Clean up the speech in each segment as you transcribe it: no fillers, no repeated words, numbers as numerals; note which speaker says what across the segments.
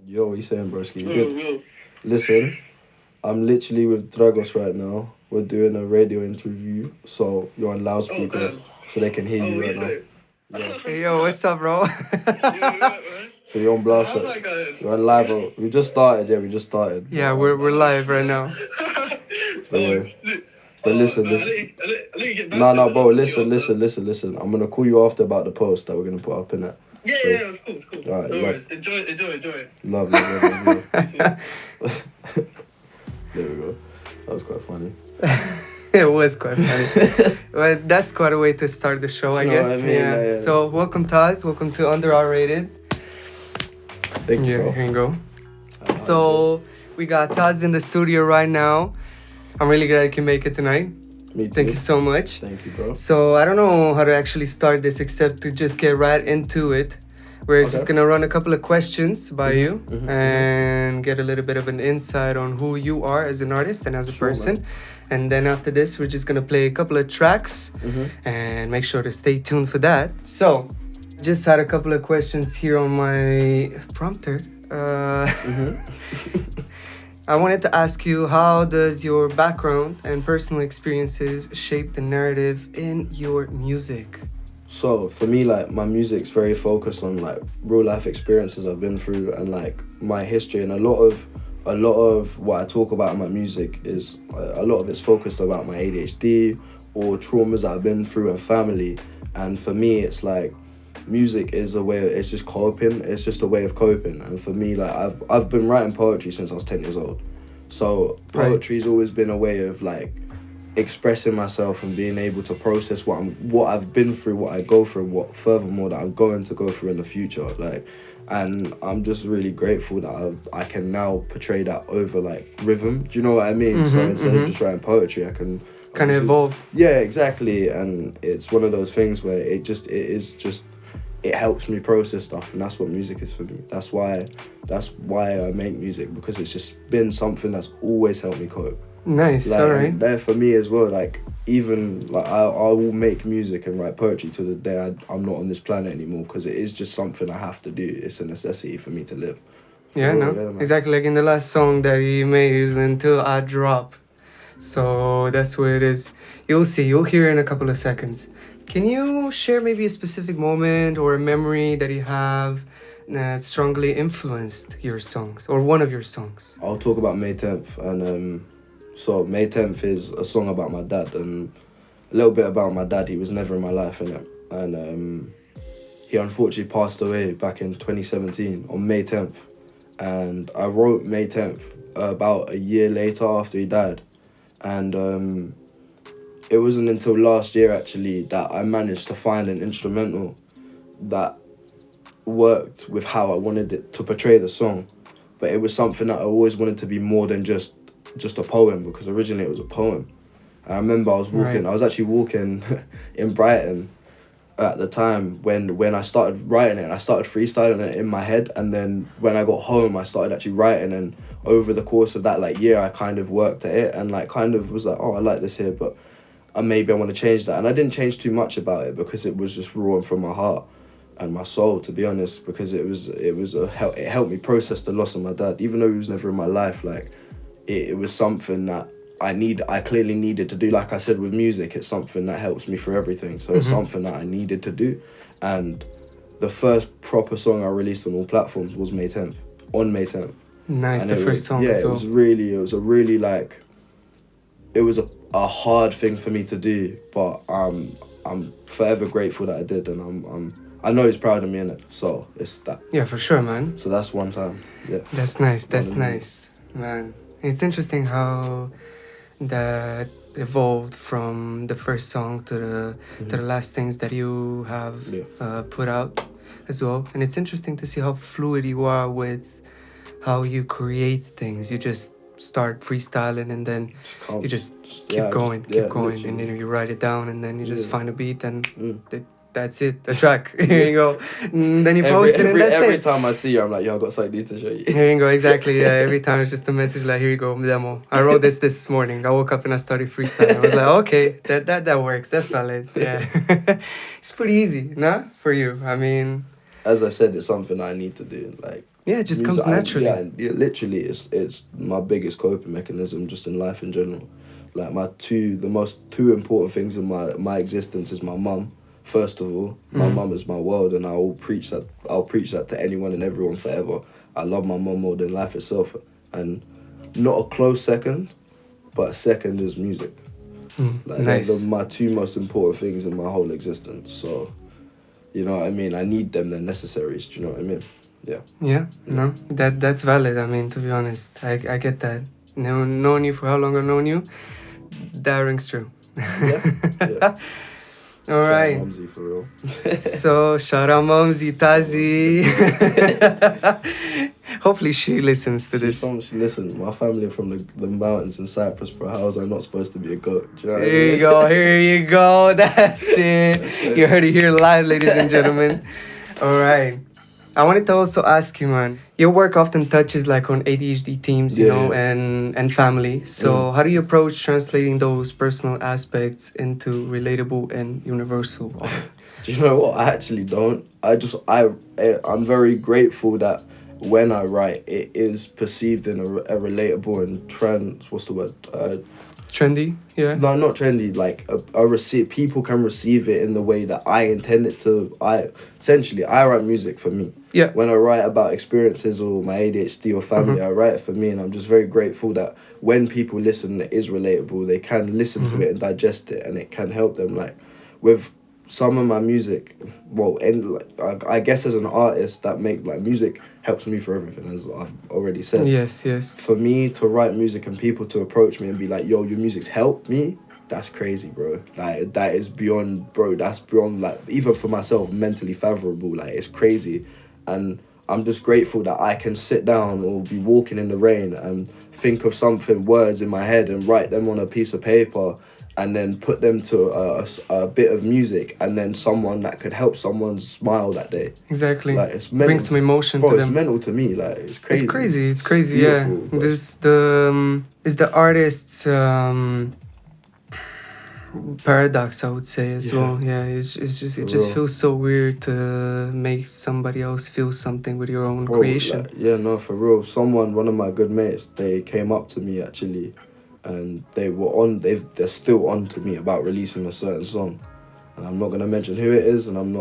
Speaker 1: Yo, what you saying, broski? You
Speaker 2: Yo,
Speaker 1: good?
Speaker 2: yo.
Speaker 1: Listen, I'm literally with Dragos right now. We're doing a radio interview, so you're on
Speaker 2: Oh,
Speaker 1: loudspeaker,
Speaker 2: damn.
Speaker 1: so they can hear
Speaker 2: Oh,
Speaker 1: you
Speaker 2: we
Speaker 1: right now.
Speaker 2: say.
Speaker 1: Yeah.
Speaker 3: Hey, yo, what's up, bro?
Speaker 2: Yo, right, man.
Speaker 1: So you're on blast.
Speaker 2: How's that going?
Speaker 1: You're on live.
Speaker 2: Yeah?
Speaker 1: We just started. Yeah, we just started.
Speaker 3: Yeah, we're
Speaker 2: Oh,
Speaker 3: live right
Speaker 2: shit.
Speaker 3: now.
Speaker 1: But
Speaker 2: Oh,
Speaker 1: yeah.
Speaker 2: shit.
Speaker 1: But listen,
Speaker 2: Man,
Speaker 1: listen.
Speaker 2: I didn't get back
Speaker 1: No,
Speaker 2: to
Speaker 1: no,
Speaker 2: it,
Speaker 1: bro.
Speaker 2: I'll call you
Speaker 1: Listen. I'm gonna call you after about the post that we're gonna put up in it.
Speaker 2: Yeah,
Speaker 1: So,
Speaker 2: yeah, it's cool, it's cool.
Speaker 1: Alright,
Speaker 2: No
Speaker 1: love.
Speaker 2: worries. Enjoy.
Speaker 1: Love. There we go. That was quite funny.
Speaker 3: It was quite funny. Well, that's quite a way to start the show, I
Speaker 1: You know
Speaker 3: guess.
Speaker 1: what I mean?
Speaker 3: Yeah.
Speaker 1: Yeah.
Speaker 3: So, welcome, Taz. Welcome to Under R Rated.
Speaker 1: Thank you,
Speaker 3: Yeah,
Speaker 1: bro.
Speaker 3: here you go. So, we got Taz in the studio right now. I'm really glad you can make it tonight.
Speaker 1: Me too.
Speaker 3: Thank you so much.
Speaker 1: Thank you, bro.
Speaker 3: So, I don't know how to actually start this except to just get right into it. We're just
Speaker 1: Okay.
Speaker 3: gonna run a couple of questions by you
Speaker 1: mhm,
Speaker 3: and get a little bit of an insight on who you are as an artist and as a
Speaker 1: Sure,
Speaker 3: person. And then after this, we're just gonna play a couple of tracks
Speaker 1: Mm-hmm.
Speaker 3: and make sure to stay tuned for that. So, just had a couple of questions here on my prompter. I wanted to ask you, how does your background and personal experiences shape the narrative in your music?
Speaker 1: So for me, like, my music's very focused on like real life experiences I've been through and like my history, and a lot of what I talk about in my music is a lot of it's focused about my ADHD or traumas that I've been through and family. And for me, it's like music is a way. It's just coping. It's just a way of coping. And for me, like, I've been writing poetry since I was 10 years old. So
Speaker 3: Right.
Speaker 1: poetry's always been a way of like expressing myself and being able to process what I've been through, what I go through, what furthermore that I'm going to go through in the future. Like, and I'm just really grateful that I can now portray that over like rhythm. Do you know what I mean? So instead of just writing poetry, I can
Speaker 3: Kind of
Speaker 1: obviously-
Speaker 3: evolved.
Speaker 1: Yeah, exactly. And it's one of those things where it helps me process stuff, and that's what music is for me. That's why I make music, because it's just been something that's always helped me cope.
Speaker 3: Nice,
Speaker 1: Like,
Speaker 3: alright.
Speaker 1: and there for me as well, like, even like I will make music and write poetry to the day I'm not on this planet anymore, because it is just something I have to do. It's a necessity for me to live. For
Speaker 3: Yeah,
Speaker 1: real,
Speaker 3: no,
Speaker 1: man.
Speaker 3: exactly like in the last song that he made is Until I Drop. So that's what it is. You'll see, you'll hear in a couple of seconds. Can you share maybe a specific moment or a memory that you have that strongly influenced your songs or one of your songs?
Speaker 1: I'll talk about May 10th, and so May 10th is a song about my dad, and a little bit about my dad. He was never in my life, innit? And he unfortunately passed away back in 2017 on May 10th, and I wrote May 10th about a year later after he died. And it wasn't until last year actually that I managed to find an instrumental that worked with how I wanted it to portray the song. But it was something that I always wanted to be more than just a poem, because originally it was a poem. And I remember I was actually walking in Brighton at the time when I started writing it, and I started freestyling it in my head, and then when I got home I started actually writing, and over the course of that like year I kind of worked at it and like kind of was like, oh, I like this here, but maybe I want to change that. And I didn't change too much about it because it was just raw and from my heart and my soul, to be honest, because it helped me process the loss of my dad. Even though he was never in my life, like it was something that I clearly needed to do. Like I said, with music, it's something that helps me through everything. So it's something that I needed to do. And the first proper song I released on all platforms was May 10th, on May 10th.
Speaker 3: Nice,
Speaker 1: And
Speaker 3: the
Speaker 1: it
Speaker 3: first
Speaker 1: was,
Speaker 3: song.
Speaker 1: yeah,
Speaker 3: so.
Speaker 1: it was a hard thing for me to do, but I'm forever grateful that I did, and I know he's proud of me, innit? So it's that.
Speaker 3: Yeah, for sure, man.
Speaker 1: So that's one time. Yeah.
Speaker 3: That's nice. That's
Speaker 1: One of them.
Speaker 3: nice, man. It's interesting how that evolved from the first song to the last things that you have put out as well. And it's interesting to see how fluid you are with how you create things. You just start freestyling and then you just keep going, and then you write it down and then you just find a beat and that's it, the track. Here you go. And then you post it and that's
Speaker 1: every
Speaker 3: it.
Speaker 1: time I see you, I'm like, yo, I got something new to show you.
Speaker 3: Here you go, exactly. Yeah, every time it's just a message like, here you go, demo. I wrote this morning. I woke up and I started freestyling. I was like, okay, that works. That's valid. Yeah, it's pretty easy, nah, for you. I mean,
Speaker 1: As I said, it's something I need to do. Like,
Speaker 3: Yeah, it just comes naturally.
Speaker 1: Yeah, literally, it's my biggest coping mechanism just in life in general. Like the most two important things in my existence is my mum. First of all, my mum is my world, and I'll preach that to anyone and everyone forever. I love my mum more than life itself, and not a close second, but second is music. Like
Speaker 3: Nice.
Speaker 1: they're my two most important things in my whole existence. So, you know what I mean? I need them, they're necessaries, do you know what I mean? Yeah.
Speaker 3: Yeah, no, that's valid. I mean, to be honest, I get that. Knowing you for how long I've known you, that rings true.
Speaker 1: Yeah.
Speaker 3: All right.
Speaker 1: Shout out Mumsy for real.
Speaker 3: So shout out Mumsy, Tazi. Hopefully she listens to this.
Speaker 1: Listen, my family are from the mountains in Cyprus, bro. How was I not supposed to be a goat? Do you know what I
Speaker 3: Here
Speaker 1: mean?
Speaker 3: you go, here you go. That's it. You heard it here live, ladies and gentlemen. All right. I wanted to also ask you, man. Your work often touches like on ADHD themes, you know, and family. So how do you approach translating those personal aspects into relatable and universal art?
Speaker 1: Do you know what? I actually don't. I'm very grateful that when I write, it is perceived in a relatable and what's the word?
Speaker 3: Trendy, yeah.
Speaker 1: No, not trendy. Like people can receive it in the way that I intend it to. I write music for me.
Speaker 3: Yeah.
Speaker 1: When I write about experiences or my ADHD or family, I write it for me, and I'm just very grateful that when people listen, it is relatable. They can listen to it and digest it, and it can help them. Like with some of my music, I guess as an artist, that make like music helps me for everything, as I've already said.
Speaker 3: Yes.
Speaker 1: For me to write music and people to approach me and be like, yo, your music's helped me, that's crazy, bro. Like, that's beyond, like, even for myself, mentally favorable. Like, it's crazy. And I'm just grateful that I can sit down or be walking in the rain and think of words in my head and write them on a piece of paper and then put them to a bit of music, and then someone that could help someone smile that day.
Speaker 3: Exactly.
Speaker 1: Like, it's mental.
Speaker 3: Bring some emotion
Speaker 1: Bro,
Speaker 3: to
Speaker 1: it's
Speaker 3: them.
Speaker 1: mental to me. Like, it's crazy.
Speaker 3: It's crazy, yeah.
Speaker 1: Beautiful,
Speaker 3: This is the artist's paradox, I would say, as well. Yeah, it just feels so weird to make somebody else feel something with your own creation.
Speaker 1: Like, for real. One of my good mates, they came up to me actually, and they're still on to me about releasing a certain song, and I'm not gonna mention who it is, and I'm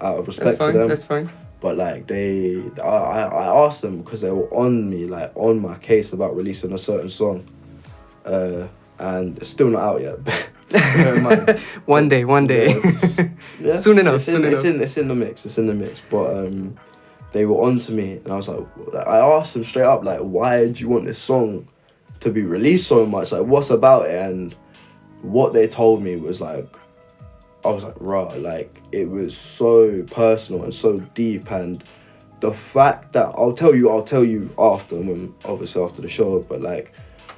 Speaker 1: out of respect for them.
Speaker 3: That's fine.
Speaker 1: But like I asked them because they were on me, like on my case about releasing a certain song, and it's still not out yet. Bear in mind.
Speaker 3: One day.
Speaker 1: Yeah,
Speaker 3: Soon enough.
Speaker 1: It's in the mix. But they were on to me, and I asked them straight up, like, why do you want this song to be released so much? Like, what's about it? And what they told me was like, I was like, rah, like, it was so personal and so deep, and the fact that I'll tell you after the show, but like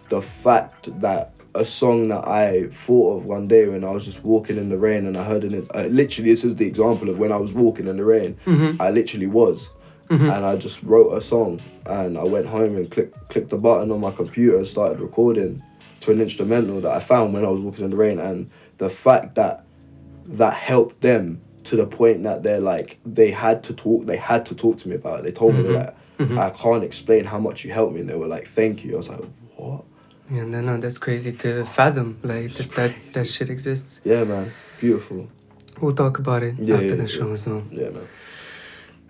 Speaker 1: the fact that a song that I thought of one day when I was just walking in the rain, and I heard literally, this is the example of when I was walking in the rain. I literally was, and I just wrote a song, and I went home and clicked the button on my computer and started recording to an instrumental that I found when I was walking in the rain. And the fact that helped them to the point that they're like, they had to talk to me about it. They told me that I can't explain how much you helped me, and they were like, thank you. I was like, what?
Speaker 3: Yeah, no, that's crazy to fathom, like that shit exists.
Speaker 1: Yeah, man, beautiful.
Speaker 3: We'll talk about it after the show as well.
Speaker 1: Yeah, man.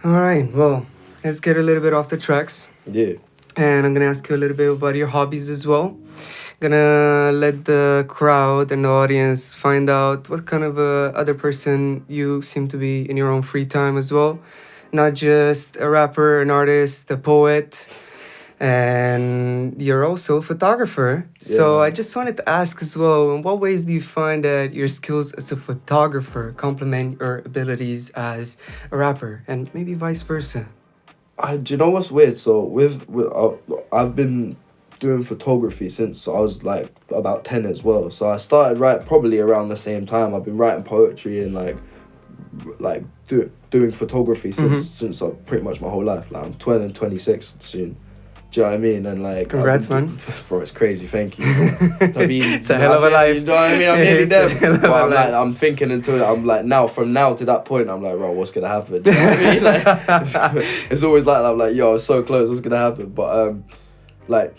Speaker 3: All right, well, let's get a little bit off the tracks.
Speaker 1: Yeah.
Speaker 3: And I'm gonna ask you a little bit about your hobbies as well. Gonna let the crowd and the audience find out what kind of other person you seem to be in your own free time as well. Not just a rapper, an artist, a poet, and you're also a photographer.
Speaker 1: Yeah.
Speaker 3: So I just wanted to ask as well, in what ways do you find that your skills as a photographer complement your abilities as a rapper, and maybe vice versa?
Speaker 1: Do you know what's weird? So I've been doing photography since I was like about 10 as well. So I started writing probably around the same time. I've been writing poetry and like doing photography since pretty much my whole life. Like, I'm 26 soon. Do you know what I mean? And like,
Speaker 3: Congrats, man.
Speaker 1: Bro, it's crazy. Thank you. I mean,
Speaker 3: It's a hell of a life.
Speaker 1: You know what I mean? I'm
Speaker 3: Yeah,
Speaker 1: nearly
Speaker 3: it's a
Speaker 1: there.
Speaker 3: hell of
Speaker 1: But
Speaker 3: a
Speaker 1: I'm like,
Speaker 3: life.
Speaker 1: I'm thinking until I'm like from now to that point, I'm like, bro, what's gonna happen? Do you know what I mean? Like, it's always like I'm like, yo, I was so close. What's gonna happen? But like,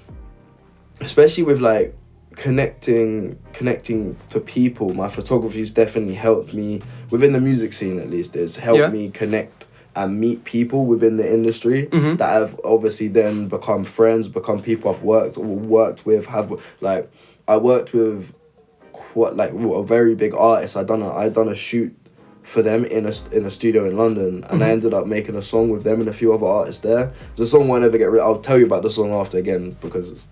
Speaker 1: especially with like connecting to people, my photography's definitely helped me within the music scene. At least it's helped me connect and meet people within the industry that have obviously then become friends, become people I've worked with. I worked with a very big artist. I done a shoot for them in a studio in London, and I ended up making a song with them and a few other artists there. The song won't ever get rid. I'll tell you about the song after again because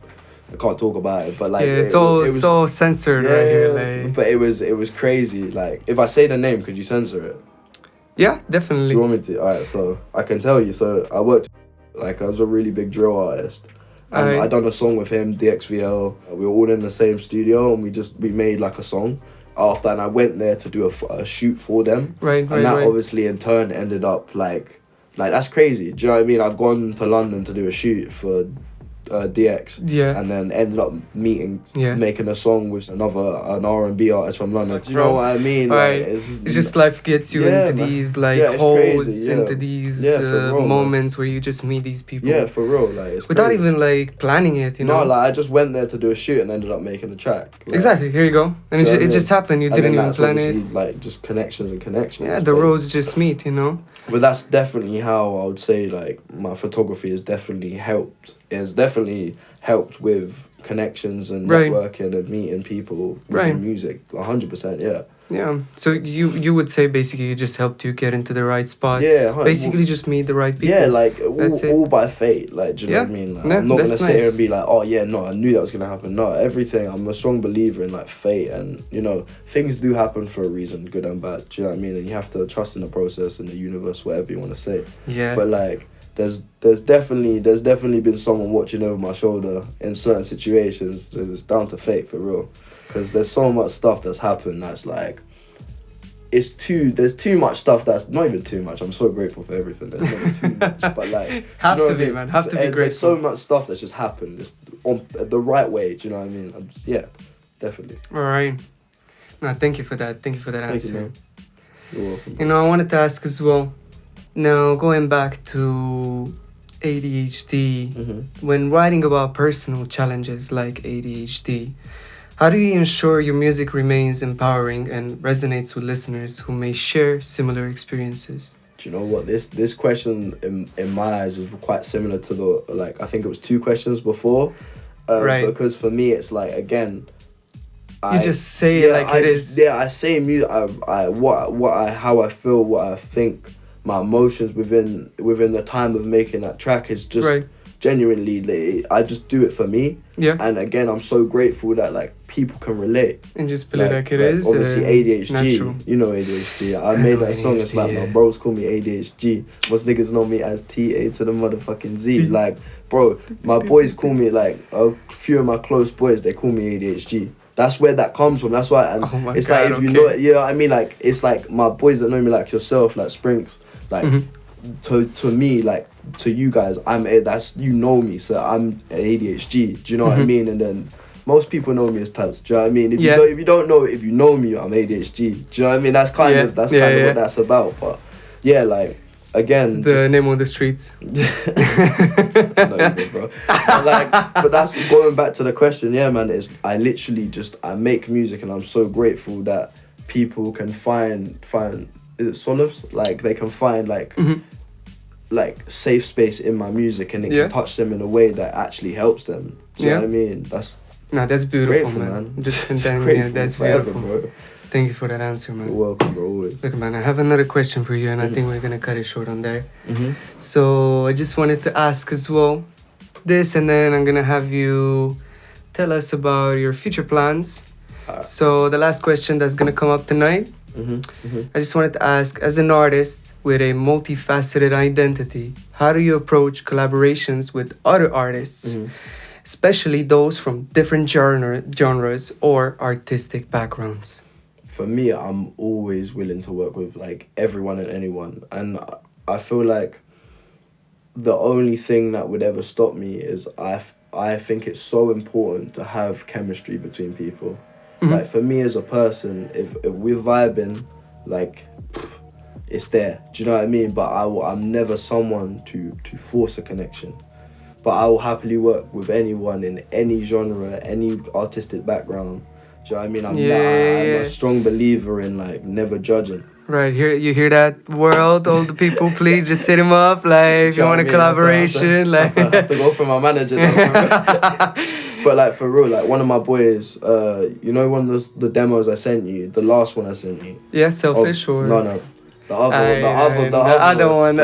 Speaker 1: I can't talk about it. But like,
Speaker 3: Yeah,
Speaker 1: it was
Speaker 3: so censored right here. Like,
Speaker 1: but it was crazy. Like, if I say the name, could you censor it?
Speaker 3: yeah,
Speaker 1: Do
Speaker 3: definitely.
Speaker 1: you want me to? Alright, so I can tell you. So I worked, like, I was a really big drill artist. And
Speaker 3: Alright.
Speaker 1: I done a song with him, DXVL. We were all in the same studio and we made like a song after. And I went there to do a shoot for them.
Speaker 3: Right.
Speaker 1: And that obviously in turn ended up like that's crazy. Do you know what I mean? I've gone to London to do a shoot for DX.
Speaker 3: Yeah.
Speaker 1: And then ended up meeting,
Speaker 3: Yeah.
Speaker 1: making a song with an R&B artist from London. Do you know what I mean?
Speaker 3: Right.
Speaker 1: Like,
Speaker 3: It's just life gets you
Speaker 1: Yeah,
Speaker 3: into
Speaker 1: man.
Speaker 3: these like
Speaker 1: Yeah, it's
Speaker 3: holes,
Speaker 1: crazy, yeah.
Speaker 3: into these
Speaker 1: Yeah, for real, man.
Speaker 3: moments where you just meet these people.
Speaker 1: Yeah, for real. Like, it's
Speaker 3: Without
Speaker 1: crazy.
Speaker 3: even like planning it, you know.
Speaker 1: No, like I just went there to do a shoot and ended up making a track. Like,
Speaker 3: Exactly. Here you go. And
Speaker 1: So,
Speaker 3: it
Speaker 1: yeah.
Speaker 3: just happened. You
Speaker 1: and
Speaker 3: didn't
Speaker 1: then
Speaker 3: even
Speaker 1: that's
Speaker 3: plan
Speaker 1: obviously,
Speaker 3: it.
Speaker 1: like, just connections and connections.
Speaker 3: Yeah, the
Speaker 1: but-
Speaker 3: roads just meet, you know.
Speaker 1: But that's definitely how I would say like my photography has definitely helped. It's definitely helped with connections and
Speaker 3: Right.
Speaker 1: networking and meeting people with
Speaker 3: Right.
Speaker 1: music. 100%, yeah.
Speaker 3: Yeah. So you would say basically it just helped you get into the right spots.
Speaker 1: Yeah,
Speaker 3: Basically just meet the right people.
Speaker 1: Yeah, like
Speaker 3: That's it.
Speaker 1: all by fate. Like, do you know
Speaker 3: Yeah.
Speaker 1: what I mean? Like,
Speaker 3: Yeah,
Speaker 1: I'm not gonna
Speaker 3: that's
Speaker 1: sit here
Speaker 3: nice.
Speaker 1: and be like, oh yeah, no, I knew that was gonna happen. No, everything. I'm a strong believer in like fate, and you know, things do happen for a reason, good and bad. Do you know what I mean? And you have to trust in the process and the universe, whatever you want to say.
Speaker 3: Yeah.
Speaker 1: But like, there's definitely been someone watching over my shoulder in certain situations. It's down to fate for real, because there's so much stuff that's happened that's like. There's too much stuff that's not even too much. I'm so grateful for everything. There's never too much, but like
Speaker 3: Have
Speaker 1: you know
Speaker 3: to
Speaker 1: what
Speaker 3: be,
Speaker 1: I mean?
Speaker 3: man. Have to be
Speaker 1: There's
Speaker 3: grateful.
Speaker 1: so much stuff that's just happened, just on the right way. Do you know what I mean? Yeah, definitely.
Speaker 3: All right. No, thank you for that. Thank you for that
Speaker 1: Thank
Speaker 3: answer.
Speaker 1: you, man. You're welcome.
Speaker 3: You know, I wanted to ask as well. Now, going back to ADHD, when writing about personal challenges like ADHD, how do you ensure your music remains empowering and resonates with listeners who may share similar experiences?
Speaker 1: Do you know what, this question in my eyes is quite similar to the, like, I think it was 2 questions before,
Speaker 3: Right.
Speaker 1: Because for me it's like, again,
Speaker 3: You just say it like it is.
Speaker 1: Yeah, I say music. How I feel, what I think, my emotions within the time of making that track is just
Speaker 3: Right.
Speaker 1: genuinely. Like, I just do it for me.
Speaker 3: Yeah.
Speaker 1: And again, I'm so grateful that like people can relate.
Speaker 3: And just play like it is.
Speaker 1: Obviously, ADHD.
Speaker 3: Natural.
Speaker 1: You know ADHD. I made
Speaker 3: know
Speaker 1: that song. It's like
Speaker 3: ADHD,
Speaker 1: my
Speaker 3: yeah.
Speaker 1: bros call me ADHD. Most niggas know me as TA to the motherfucking Z. Like, bro, my boys call me, like, a few of my close boys, they call me ADHD. That's where that comes from. That's why. And
Speaker 3: Oh my
Speaker 1: it's
Speaker 3: God,
Speaker 1: like, if you
Speaker 3: okay.
Speaker 1: know, you know what I mean? Like, it's like my boys that know me, like yourself, like Sprinks, like, to me, like, to you guys, you know me, so I'm ADHD. Do you know what I mean? And then most people know me as Taz. Do you know what I mean? If
Speaker 3: Yeah.
Speaker 1: you don't know, if you know me, I'm ADHD. Do you know what I mean? That's kind of what that's about. But yeah, like, again,
Speaker 3: The name on the streets.
Speaker 1: not even, bro. But that's going back to the question. Yeah, man. I literally I make music, and I'm so grateful that people can find is it solace? Like, they can find like safe space in my music, and it
Speaker 3: Yeah.
Speaker 1: can touch them in a way that actually helps them. Do you know what I mean? That's
Speaker 3: No, that's beautiful,
Speaker 1: grateful,
Speaker 3: man.
Speaker 1: man.
Speaker 3: Just
Speaker 1: It's
Speaker 3: condemn, yeah,
Speaker 1: grateful
Speaker 3: that's
Speaker 1: forever,
Speaker 3: beautiful.
Speaker 1: bro.
Speaker 3: Thank you for that answer, man.
Speaker 1: You're welcome, bro. Always.
Speaker 3: Look, man, I have another question for you, and I think we're gonna cut it short on there.
Speaker 1: Mm-hmm.
Speaker 3: So I just wanted to ask as well this, and then I'm gonna have you tell us about your future plans. So the last question that's gonna come up tonight, I just wanted to ask, as an artist with a multifaceted identity, how do you approach collaborations with other artists, especially those from different genres or artistic backgrounds?
Speaker 1: For me, I'm always willing to work with like everyone and anyone, and I feel like the only thing that would ever stop me is I think it's so important to have chemistry between people. Like for me as a person, if we're vibing, like it's there. Do you know what I mean? But I'm never someone to force a connection. But I will happily work with anyone in any genre, any artistic background. Do you know what I mean? I'm a strong believer in like never judging.
Speaker 3: Right, you hear that, world? All the people, please just hit him up. Like, if you want a collaboration,
Speaker 1: I have to go for my manager. But like for real, like one of my boys, you know, one of the demos I sent you, the last one I sent you.
Speaker 3: Yeah, Selfish or
Speaker 1: no. The other one.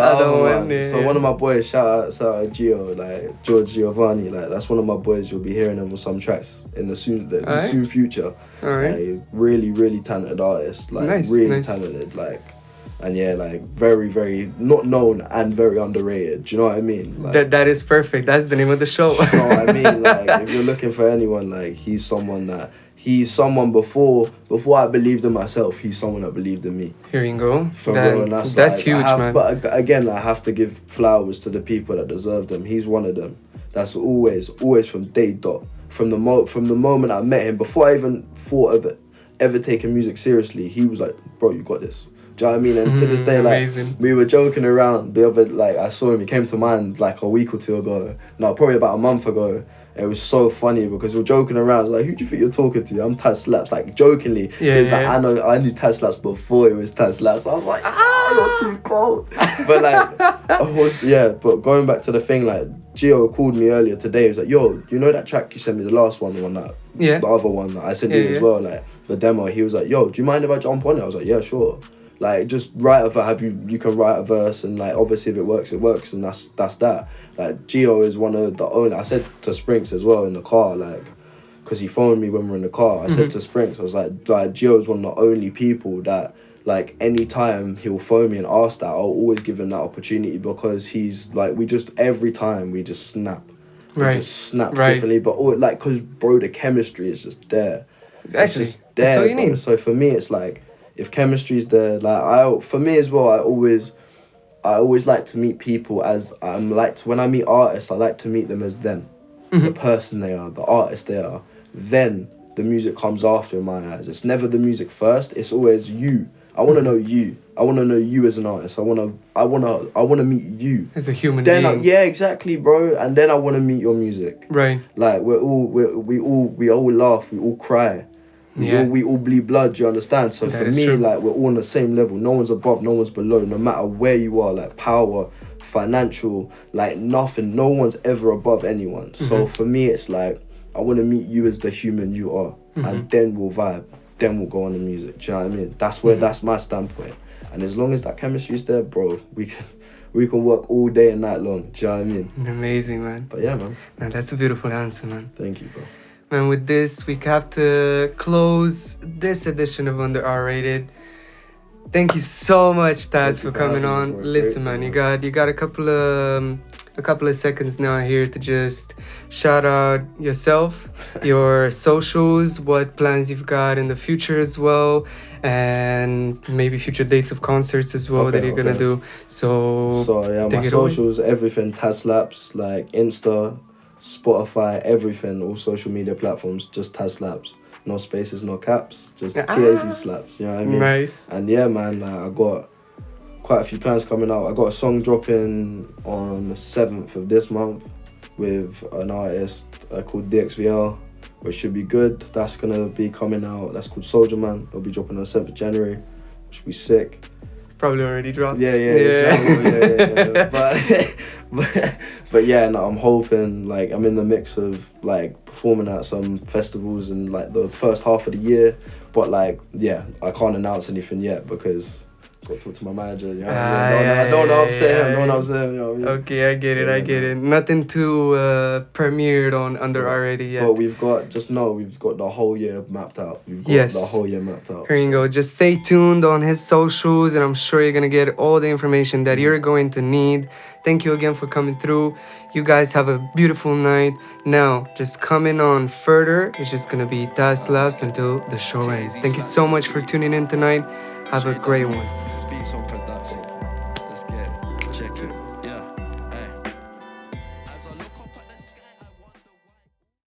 Speaker 3: Yeah.
Speaker 1: So one of my boys, shout out Gio, like George Giovanni, like that's one of my boys. You'll be hearing him on some tracks in the soon future.
Speaker 3: Alright.
Speaker 1: Like, really talented artist, like
Speaker 3: Nice.
Speaker 1: talented, like, and yeah, like very, very not known and very underrated. Do you know what I mean? Like,
Speaker 3: that is perfect. That's the name of the show.
Speaker 1: you know what I mean? Like if you're looking for anyone, like he's someone before I believed in myself, he's someone that believed in me.
Speaker 3: Here you go.
Speaker 1: For real, and
Speaker 3: that's
Speaker 1: like,
Speaker 3: huge, man.
Speaker 1: But again, I have to give flowers to the people that deserve them. He's one of them. That's always from day dot. From the moment I met him, before I even thought of it, ever taking music seriously, he was like, "Bro, you got this." Do you know what I mean? And to this day, like,
Speaker 3: amazing.
Speaker 1: we were joking around the other, like, I saw him, he came to mind like a week or two ago. No, probably about a month ago. It was so funny because we were joking around. Like, who do you think you're talking to? I'm TazSlaps, like jokingly.
Speaker 3: Yeah,
Speaker 1: he was like, I knew TazSlaps before it was TazSlaps. I was like, you're too cold. But like, but going back to the thing, like, Gio called me earlier today. He was like, yo, you know that track you sent me, the last one, the other one that I sent you as well, like the demo. He was like, yo, do you mind if I jump on it? I was like, yeah, sure. Like, just write you can write a verse, and like obviously if it works, and that's that. Like, Gio is one of the only, I said to Sprinks as well in the car, like, because he phoned me when we were in the car. I said to Sprinks, I was like Gio is one of the only people that, like, anytime he'll phone me and ask that, I'll always give him that opportunity, because he's like, every time we just snap. We just snap differently, but like, because bro, the chemistry is just there.
Speaker 3: Exactly.
Speaker 1: It's just there.
Speaker 3: That's all you need.
Speaker 1: So for me, it's like, if chemistry's there, like, for me as well, I always like to meet people as when I meet artists, I like to meet them as them, the person they are, the artist they are. Then the music comes after in my eyes. It's never the music first. It's always you. I want to know you. I want to know you as an artist. I want to meet you
Speaker 3: as a human being.
Speaker 1: Yeah, exactly, bro. And then I want to meet your music.
Speaker 3: Right.
Speaker 1: Like, we all laugh, we all cry. We all bleed blood, you understand? So that for me, true. Like, we're all on the same level. No one's above, no one's below. No matter where you are, like, power, financial, like, nothing. No one's ever above anyone. So for me, it's like, I want to meet you as the human you are. And then we'll vibe. Then we'll go on the music. Do you know what I mean? That's my standpoint. And as long as that chemistry's there, bro, we can work all day and night long. Do you know what I mean?
Speaker 3: Amazing, man.
Speaker 1: But yeah, man.
Speaker 3: Man, that's a beautiful answer, man.
Speaker 1: Thank you, bro.
Speaker 3: And with this, we have to close this edition of Under R-Rated. Thank you so much, Taz, for coming on. Listen, man, you got a couple of seconds now here to just shout out yourself, your socials, what plans you've got in the future as well, and maybe future dates of concerts as well that you're gonna do. So
Speaker 1: yeah, my socials, everything, TazSlaps, like Insta, Spotify, everything, all social media platforms, just TazSlaps. No spaces, no caps, just TazSlaps, you know what I mean?
Speaker 3: Nice.
Speaker 1: And yeah, man, I got quite a few plans coming out. I got a song dropping on the 7th of this month with an artist called DXVL, which should be good. That's gonna be coming out. That's called Soldier Man. It'll be dropping on the 7th of January, which will be sick.
Speaker 3: Probably already dropped.
Speaker 1: Yeah. But yeah, no, I'm hoping, like, I'm in the mix of, like, performing at some festivals in, like, the first half of the year. But, like, yeah, I can't announce anything yet because I've got to talk to my manager. You know what I don't upset him. Don't upset him. You know what I mean?
Speaker 3: Okay, I get it. Nothing too premiered on Under R-Rated yet.
Speaker 1: But we've got the whole year mapped out. The whole year mapped out.
Speaker 3: Here you go. Just stay tuned on his socials, and I'm sure you're gonna get all the information that you're going to need. Thank you again for coming through. You guys have a beautiful night. Now, just coming on further, it's just gonna be TazSlaps until the show ends. Thank you so much for tuning in tonight. Have a great one.